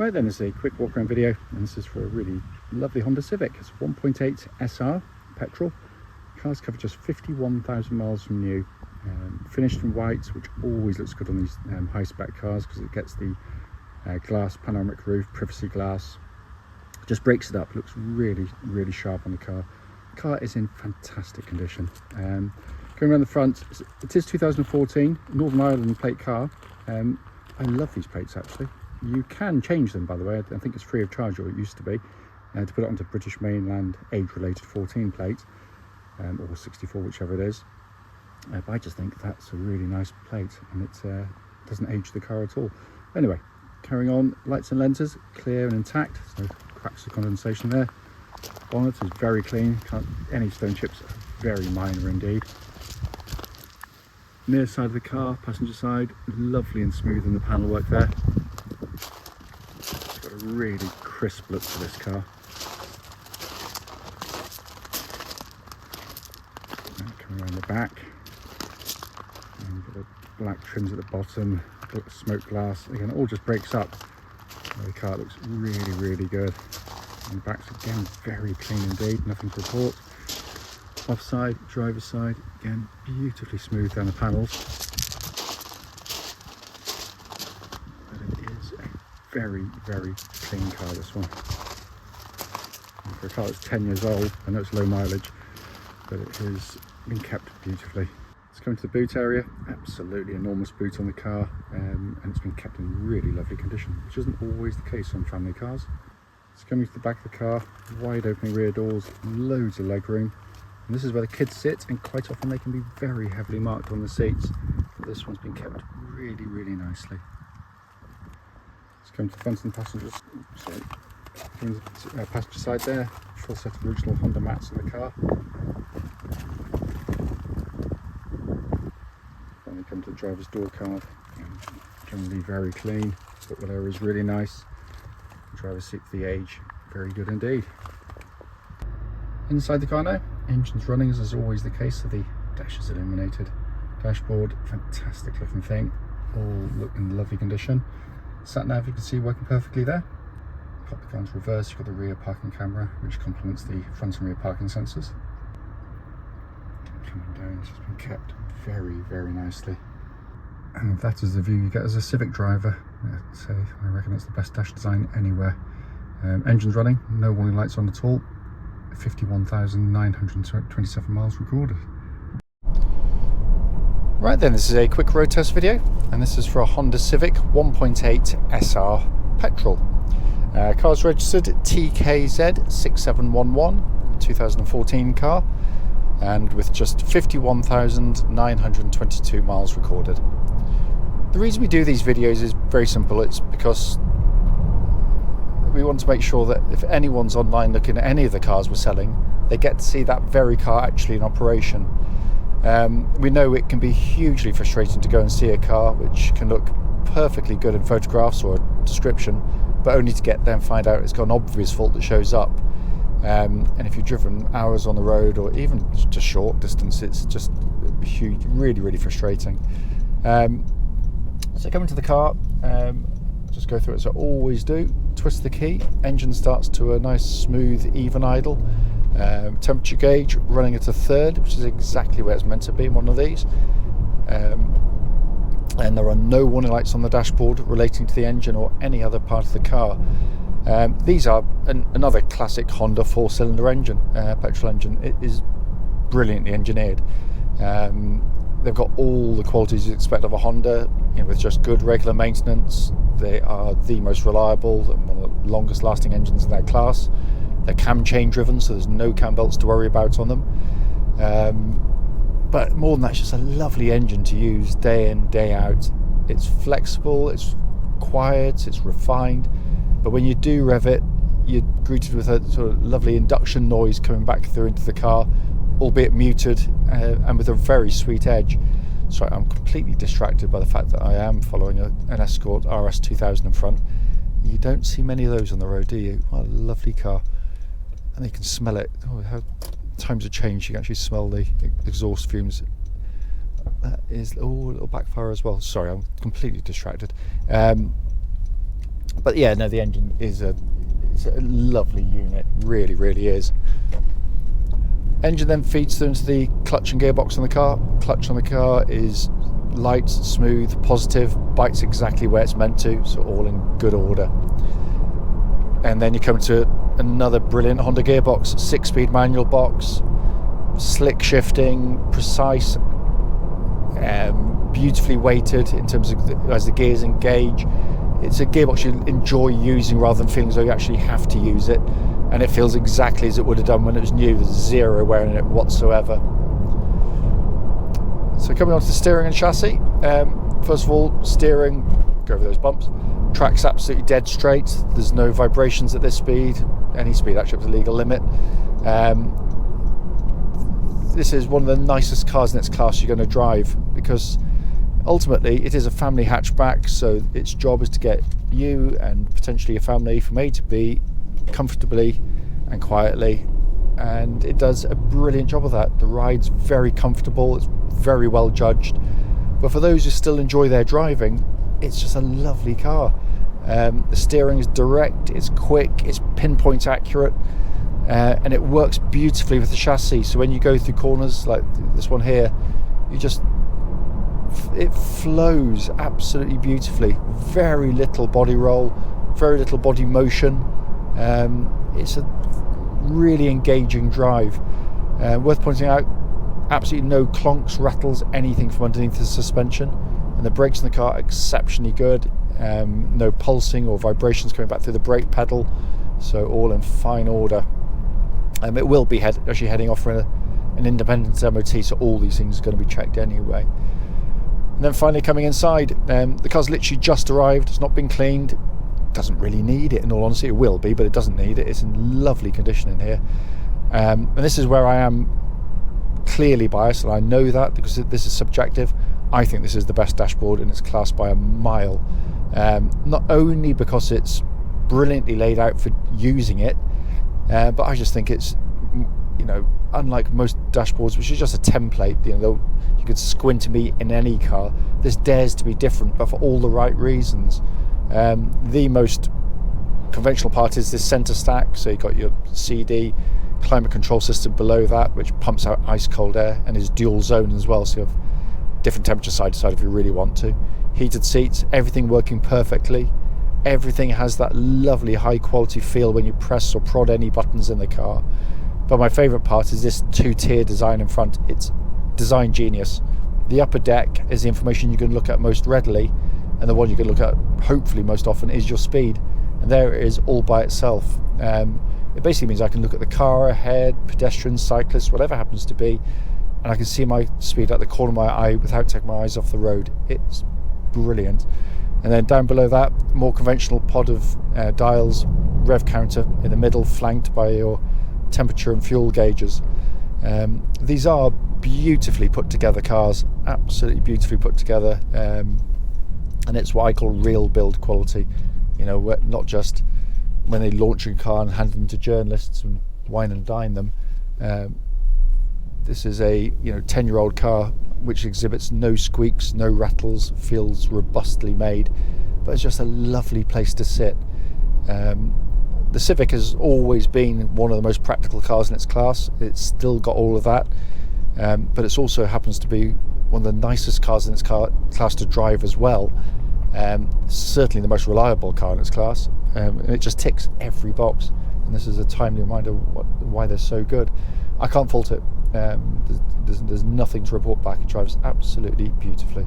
Right then, this is a quick walk around video, and this is for a really lovely Honda Civic. It's a 1.8 SR petrol. Car's covered just 51,000 miles from new, finished in white, which always looks good on these high spec cars because it gets the glass panoramic roof, privacy glass. Just breaks it up, looks really sharp on the car. The car is in fantastic condition. Going around the front, it is 2014 Northern Ireland plate car. I love these plates actually. You can change them, by the way. I think it's free of charge, or it used to be, to put it onto British mainland age-related 14 plate, or 64, whichever it is. But I just think that's a really nice plate, and it doesn't age the car at all. Anyway, carrying on, lights and lenses clear and intact. There's no cracks of condensation there. Bonnet is very clean. Any stone chips are very minor indeed. Near side of the car, passenger side, lovely and smooth in the panel work there. Got a really crisp look to this car. Coming around the back, and got the black trims at the bottom, smoke glass. Again, it all just breaks up. The car looks really good. And the back's again very clean indeed, nothing to report. Offside, driver's side, again beautifully smooth down the panels. But it is a very clean car, this one. And for a car that's 10 years old, I know it's low mileage, but it has been kept beautifully. Let's come to the boot area. Absolutely enormous boot on the car, and it's been kept in really lovely condition, which isn't always the case on family cars. It's coming to the back of the car, wide opening rear doors, loads of legroom. And this is where the kids sit, and quite often they can be very heavily marked on the seats. But this one's been kept really nicely. Let's come to the front and passengers. Sorry, passenger side there. Full set of original Honda mats in the car. Finally come to the driver's door card. Generally very clean. Footwell area is really nice. The driver's seat for the age, very good indeed. Inside the car now, engine's running as is always the case, so the dash is illuminated. Dashboard, fantastic looking thing, all look in lovely condition. Sat nav, you can see working perfectly there. Pop the car into reverse, you've got the rear parking camera, which complements the front and rear parking sensors. Coming down, it's just been kept very nicely. And that is the view you get as a Civic driver. So I reckon it's the best dash design anywhere. Engine's running, no warning lights on at all. 51,927 miles recorded. Right then, this is a quick road test video, and this is for a Honda Civic 1.8 SR petrol. Car's registered TKZ6711, 2014 car, and with just 51,922 miles recorded. The reason we do these videos is very simple. It's because we want to make sure that if anyone's online looking at any of the cars we're selling, they get to see that very car actually in operation. We know it can be hugely frustrating to go and see a car which can look perfectly good in photographs or a description, but only to get there and find out it's got an obvious fault that shows up. And if you've driven hours on the road or even just short distance, it's just huge, really frustrating. So coming to the car, just go through it as I always do. Twist the key, engine starts to a nice smooth even idle. Temperature gauge running at a third, which is exactly where it's meant to be in one of these. And there are no warning lights on the dashboard relating to the engine or any other part of the car. These are another classic Honda 4-cylinder engine, petrol engine. It is brilliantly engineered. They've got all the qualities you'd expect of a Honda, with just good regular maintenance. They are the most reliable and one of the longest lasting engines in their class. They're cam chain driven, so there's no cam belts to worry about on them. But more than that, it's just a lovely engine to use day in, day out. It's flexible, it's quiet, it's refined. But when you do rev it, you're greeted with a sort of lovely induction noise coming back through into the car, albeit muted, and with a very sweet edge. Sorry, I'm completely distracted by the fact that I am following an Escort RS 2000 in front. You don't see many of those on the road, do you? What a lovely car. And you can smell it. Oh, how times have changed. You can actually smell the exhaust fumes. That is, oh, a little backfire as well. Sorry, I'm completely distracted. But yeah, no, the engine is it's a lovely unit, really, really is. Engine then feeds through into the clutch and gearbox on the car. Clutch on the car is light, smooth, positive, bites exactly where it's meant to, so all in good order. And then you come to another brilliant Honda gearbox, 6-speed manual box, slick shifting, precise, beautifully weighted in terms of as the gears engage. It's a gearbox you enjoy using rather than feeling as though you actually have to use it, and it feels exactly as it would have done when it was new. There's zero wear in it whatsoever. So coming on to the steering and chassis, first of all, steering, go over those bumps. Track's absolutely dead straight. There's no vibrations at this speed, any speed actually up to the legal limit. This is one of the nicest cars in its class you're going to drive, because ultimately it is a family hatchback, so its job is to get you and potentially your family from A to B comfortably and quietly, and it does a brilliant job of that. The ride's very comfortable, it's very well judged, but for those who still enjoy their driving, it's just a lovely car. The steering is direct, it's quick, it's pinpoint accurate, and it works beautifully with the chassis. So when you go through corners like this one here, it flows absolutely beautifully. Very little body roll, very little body motion. It's a really engaging drive. Worth pointing out, absolutely no clonks, rattles, anything from underneath the suspension, and the brakes in the car are exceptionally good. No pulsing or vibrations coming back through the brake pedal, so all in fine order. It will be actually heading off for an independent MOT, so all these things are going to be checked anyway. And then finally coming inside, the car's literally just arrived, it's not been cleaned, doesn't really need it in all honesty. It will be, but it doesn't need it. It's in lovely condition in here, and this is where I am clearly biased, and I know that because this is subjective. I think this is the best dashboard in its class by a mile, not only because it's brilliantly laid out for using it, but I just think it's, unlike most dashboards, which is just a template, you could squint to me in any car, this dares to be different, but for all the right reasons. The most conventional part is this center stack, so you've got your CD climate control system below that, which pumps out ice cold air and is dual zone as well, so you have different temperature side to side if you really want to. Heated seats, everything working perfectly. Everything has that lovely high quality feel when you press or prod any buttons in the car. But my favorite part is this 2-tier design in front. It's design genius. The upper deck is the information you can look at most readily, and the one you can look at hopefully most often is your speed, and there it is all by itself. It basically means I can look at the car ahead, pedestrians, cyclists, whatever happens to be, and I can see my speed at the corner of my eye without taking my eyes off the road. It's brilliant. And then down below that, more conventional pod of dials, rev counter in the middle, flanked by your temperature and fuel gauges. These are beautifully put together cars, absolutely beautifully put together, and it's what I call real build quality. Not just when they launch a car and hand them to journalists and wine and dine them. This is a 10-year-old car which exhibits no squeaks, no rattles, feels robustly made, but it's just a lovely place to sit. The Civic has always been one of the most practical cars in its class. It's still got all of that, but it also happens to be one of the nicest cars in its class to drive as well. Certainly the most reliable car in its class, and it just ticks every box, and this is a timely reminder of why they're so good. I can't fault it. There's nothing to report back. It drives absolutely beautifully.